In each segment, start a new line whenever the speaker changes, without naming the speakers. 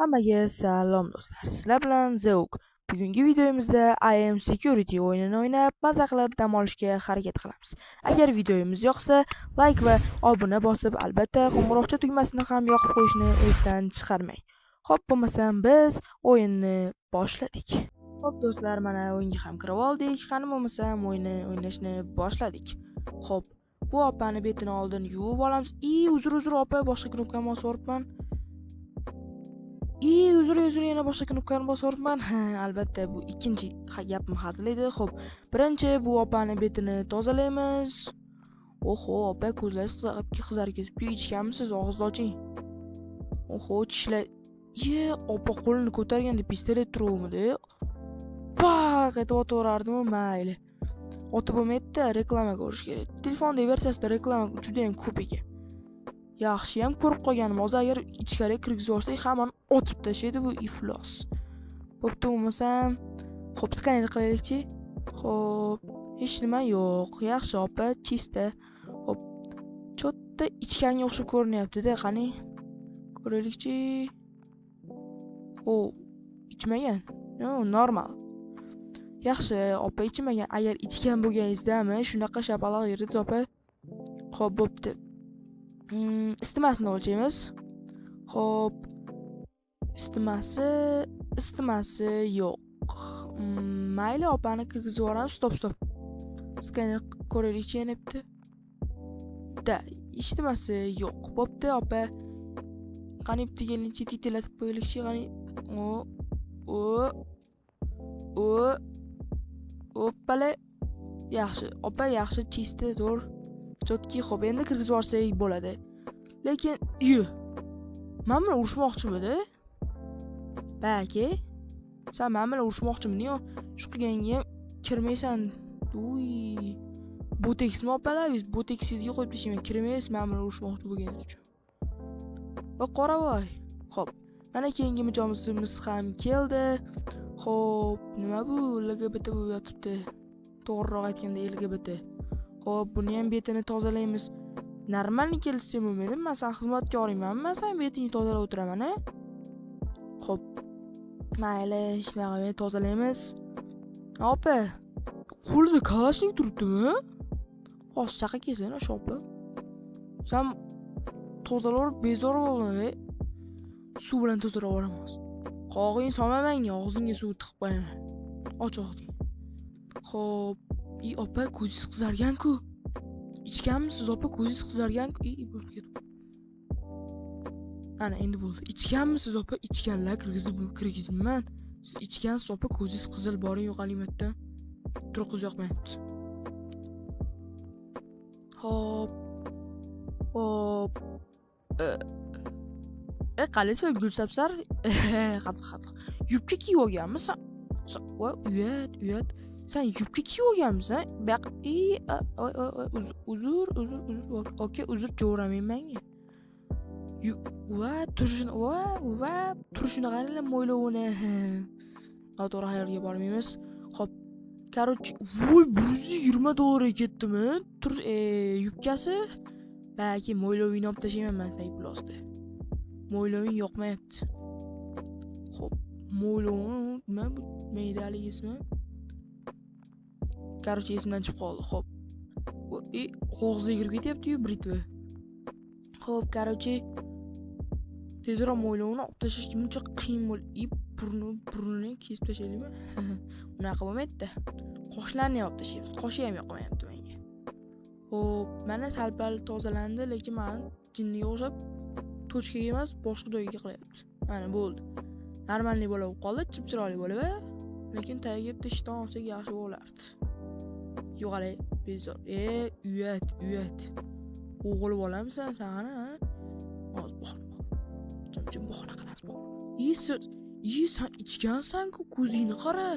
Hammaga salom do'stlar. Sizlar bilan Zeuk. Bugungi videomizda I Am Security o'yinini o'ynab, maza qilib dam olishga harakat qilamiz. Agar videomiz yoqsa, like va obuna bosib, albatta qo'ng'iroqcha tugmasini ham yoqib qo'yishni esdan chiqarmang. Xo'p, bo'lmasam biz o'yinni boshladik. Xo'p do'stlar, mana o'yinga ham kirib oldik. Qani bo'lmasam o'yinni o'ynashni boshladik. Xo'p, bu opani betini oldin yuvib olamiz. Uzr opa, boshqa knopkani bosib o'ribman. Uzr yana boshqa knopkani bosib o'ribman. Albatta bu ikkinchi gapim hazil edi. Xo'p, birinchi bu opani betini tozalaymiz. Oho, opa ko'zlaringiz qizarib ketibdi. Ichganmisiz? Og'izni oching. Oho, tishlar. Opa qo'lini ko'targanda pistolet turuvmidi? Qaytib o'taverardim, mayli. Otib bo'lmaydi-da, reklama ko'rish kerak. Telefondagi versiyasida reklama juda ham ko'p ekan. Yaxshiyam ko'rib qolganim. Hozir agar ichkariga kirgizib olsak, hammani otib tashlaydi bu iflos. Bo'pti, bo'lmasam, xo'p, skaner qilaylik-chi. Xo'p, hech nima yo'q. Yaxshi opa, chista. Xo'p, cho'tta ichganga o'xshab ko'rinyapti-da, qani. Ko'raylik-chi. Ichmagan. Normal. Yaxshi, opa ichmagan. Agar ichgan bo'lganingizdami, shunaqa shapaloq yeringiz opa. Xo'p, bo'pti. Istimasini o'lchaymiz. Xo'p. Istimasi yo'q. Mayli, opani kirgizib yuboramiz. Stop. Skaner ko'raylik-chi yana bitta. Istimasi yo'q. Bo'pti, opa. Qani bitta kelinchi titelatib qo'yaylik-chi, qani. Oppale. Yaxshi. Opa, yaxshi, chista, to'g'ri. Chotki, xo'p, endi kirgizib yuborsak bo'ladi. Lekin, men bilan urushmoqchimidi? Baki, sen men bilan urushmoqchimiding? Shu qilganga ham kirmaysan. Boteksmi opalar? Biz boteksizga qo'yib tashlayman. Kirmaysiz men bilan urushmoqchi bo'lganingiz uchun. Qoravoy. Xo'p, mana keyingi mijozimiz ham keldi. Xo'p, nima bu? LGBT bo'lib yotibdi. To'g'riroq aytganda LGBT. Xo'p, buni ham betini tozalaymiz. Normalni kelishim bo'lmaydi. Men sen xizmatkoringman. Men sen betini tozalab o'tiraman, a? Xo'p. Mayli, hech nima qilmay tozalaymiz. Opa, qo'lida kalashnik turibdimi? Hozir chaqa kelsin, opa. Sen tozalab bezor bo'lma, suv bilan tozalab yuboramiz. Qog'ing solmamanga, og'zingga suv tiqib qo'yaman. Och og'zingni. Xo'p, opa, ko'zingiz qizargan-ku. Ichganmisiz opa? Ko'zingiz qizargan-ku. Ana endi bo'ldi. Ichganmisiz opa? Ichganlar kirgizibman. Siz ichgansiz opa, ko'zingiz qizil, boring yo'qolimatdan. Turqiz yoqmayapti. Xo'p. Qalisa Gulsabsar. Hazil. Yubka kiyib olganmisan? Uyat. Sen yubka kiyib olganmisan? Uzr. Okey, uzr jo'ramayman menga. Turishini qaranglar, mo'ylovini. Noto'g'ri xayolga bormaymiz. Xo'p, короче, $120 ketdimi? Yubkasi. Balki mo'ylovini olib tashlayman men sen plosda. Mo'yloving yoqmayapti. Xo'p, mo'ylovni nima bu? Meydalik ismi? Короче, esimdan chiqib qoldi. Xo'p. Og'ziga kirib ketyapti-yu britva. Xo'p, короче, tezroq mo'ylovni olib tashlash muncha qiyin bo'ldi. Burnini kesib tashlaylikmi? Unaqa bo'lmaydi-da. Qoshlarni olib tashlaymiz. Qoshi ham yoqmayapti menga. Xo'p, mana sal-pal tozalandi, lekin men jinniga o'xshab tochkaga emas, boshqa joyga qilyapti. Mana bo'ldi. Normalniy bo'lib qoldi, chip-chiroyli bo'lib, lekin tagiga bitta shton olsak yaxshi bo'lardi. Yo'g'alay, bezor. Uyat. O'g'il bolamsan sen qani, ha? Hozir jim bahona qilasiz. Sen ichgansan-ku, ko'zingni qara.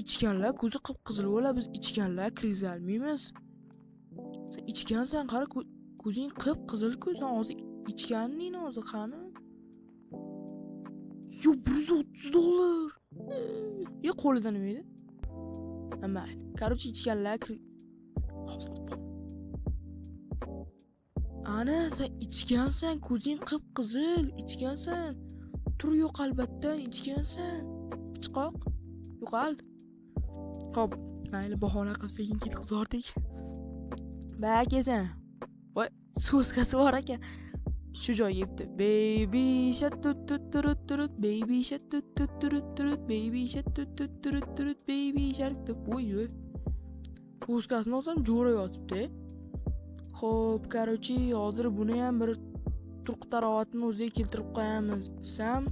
Ichganlar ko'zi qip-qizil bo'ladi, biz ichganlar kirgizolmaymiz. Sen ichgansan, qara, ko'zing qip-qizil-ku, sen hozir ichganning hozir qani? $130. Qo'lida nima edi? Mayli. Короче, ichganlar ana sen ichgansan, ko'zing qip-qizil, ichgansan. tur yo'q albatta, ichgansan. Chiqoq. Yo'qol. Xo'p, mayli bahona qilib sekin ketib bordik. Bakasan. Voy, so'zgasi bor ekan. Shu joyga yetdi. Baby shark tut tut turut turut, baby shark tut tut turut turut, baby shark tut tut turut turut, baby shark deb qo'ydi. So'zgasini olsam jo'ra yotibdi. Xo'p, короче, hozir buni ham bir turq tarovatini o'ziga keltirib qo'yamiz desam.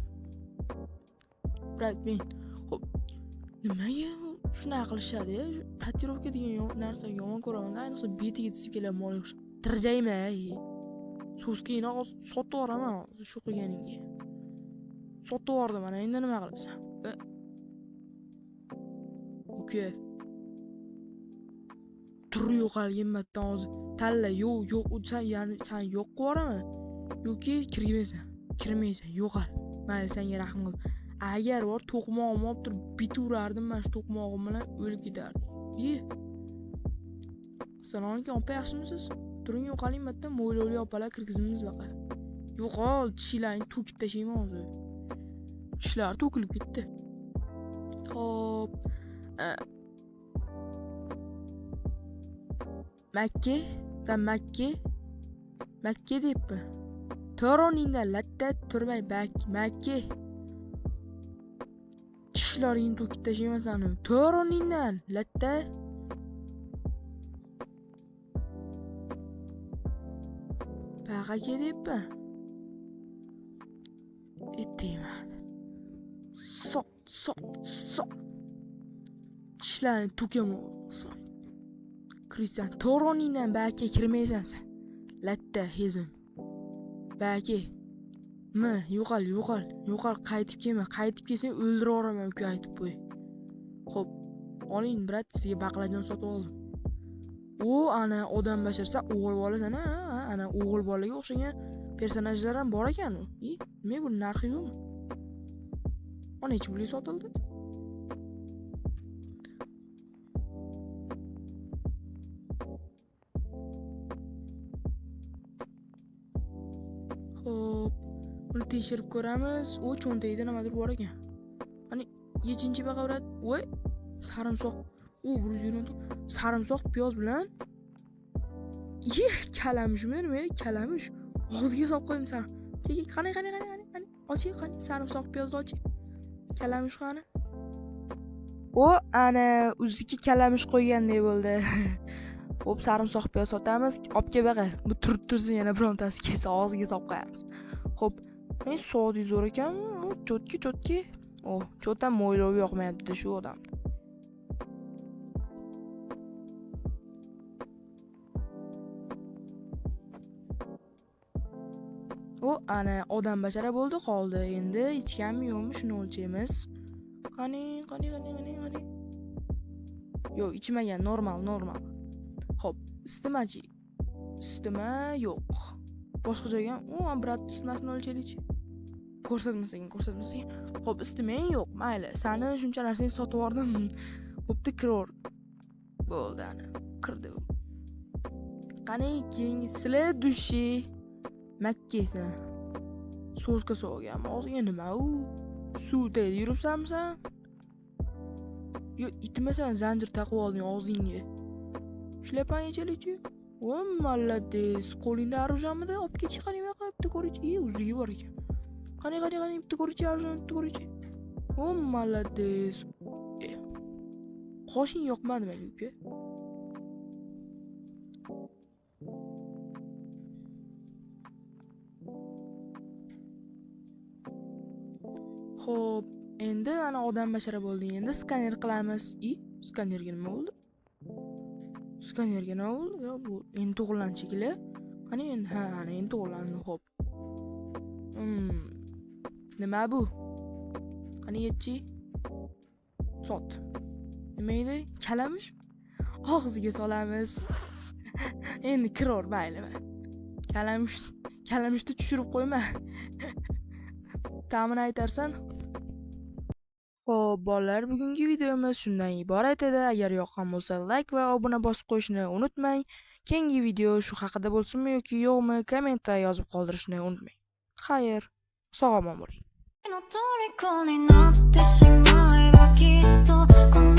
Bratmen. Xo'p, nimaga shunaqa qilishadi? Tatuirovka degan narsa yomon ko'raman. Ayniqsa betiga desib keladi mol o'xshab. Tirjayman. So'zkini sotib yuboraman shu qilganingga. Sotib yubordim mana, endi nima qilasan? Uka. Tur yo'qolganmatdan hozir tanla, yo'q, sen yo'q qo'raman. Yoki kirmaysan, yo'qol. Mayli, senga rahim qildim. Agar bor to'qmog'imni olib turib biturardim, men shu to'qmog'im bilan o'lib ketardim. Assalomu alaykum, opa, yaxshimisiz? Turing, yo'qolingmatdan mo'ylovli opalar kirgizimiz baqa. Yo'qol, tishlaringni to'kib tashlayman hozir. Tishlar to'kilib ketdi. Xo'p. Makka deyapti. Toroningdan latta turmay Makka. Tishlaringni to'kib tashlayman seni. Toroningdan latta. Baqaka deyapti. Etmayman. Soq. Tishlaringni to'kaman. Kristian, toroningdan baka kirmaysan sen. Latta hezim. Baka. Yo'qol, qaytib kelma. Qaytib kelsang o'ldirib yuboraman, uka aytib qo'y. Xo'p, oling, brat, sizga baqlajon sotib oldim. Ana odam basharsa o'g'il bolasan, ana o'g'il bolaga o'xshagan personajlar ham bor ekan. Nima bu narxi yo'qmi? Mana necha pulga sotildi? Xo'p, uni tekshirib ko'ramiz. Cho'ntagida nimadir bor ekan. Mana 7-baqa brat. Voy, sarimsoq. 120 sarimsoq piyoz bilan kalamushmi, nima kalamush? Og'izga solib qo'ydim sar. Qani. Ochi, qani sarimsoq piyozni ochi. Kalamush qani? Ana o'ziki kalamush qo'yganday bo'ldi. Xo'p, sarimsoq piyoz sotamiz. Olib kel baqa. Bu tursin yana birontasi kelsa og'ziga solib qo'yamiz. Xo'p, sodi zo'r ekan. Chotki. Cho'tam mo'ylov yoqmayapti shu odam. Ana odam bashara bo'ldi qoldi. Endi ichganmi yo'qmi shuni o'lchaymiz. Qani. Yo'q, ichmagan, normal. Xo'p, istimachi. Istima yo'q. Boshqa joyga brat isitmasini o'lchaylik. Ko'rsatmasin. Xo'p, istimang yo'q. Mayli, seni shuncha narsani sotib yubordim. Bo'pti, kiror. Bo'ldi ana. Kirdi u. Qani keyingi sizlar dushi. Makkasi. So'zga so'g'an. O'ziga nima u? Suvda yuribsanmi sen? Yo, itmasan zanjir taqib olding og'zingga. Shlyapangga molodez. Qo'lingda orужамida olib ketish qani nima qilibdi ko'richi? O'ziga bor ekan. Qani bitta ko'richi orужамni bitta ko'richi. Molodez. Qoshing yoqmadi menga uka. Xo'p, endi ana odam bashara bo'ldi. Endi skaner qilamiz. Skanerga nima bo'ldi? Yo, bu endi to'g'rilandi shekilli. Qani endi endi to'g'rilandi. Xo'p. Nima bu? Qani yetchi? Sot. Nima edi? Kalamush? Og'ziga solamiz. Endi kiror, maylimi? Kalamushni tushirib qo'yma. Ta'min aytarsan. Xo'p, bolalar, bugungi videomiz shundan iborat edi. Agar yoqqan bo'lsa, like va obuna bosib qo'yishni unutmang. Keyingi video shu haqida bo'lsinmi yoki yo'qmi, kommentda yozib qoldirishni unutmang. Xayr, sog' omon bo'ling.
の虜になってしまえばきっとこの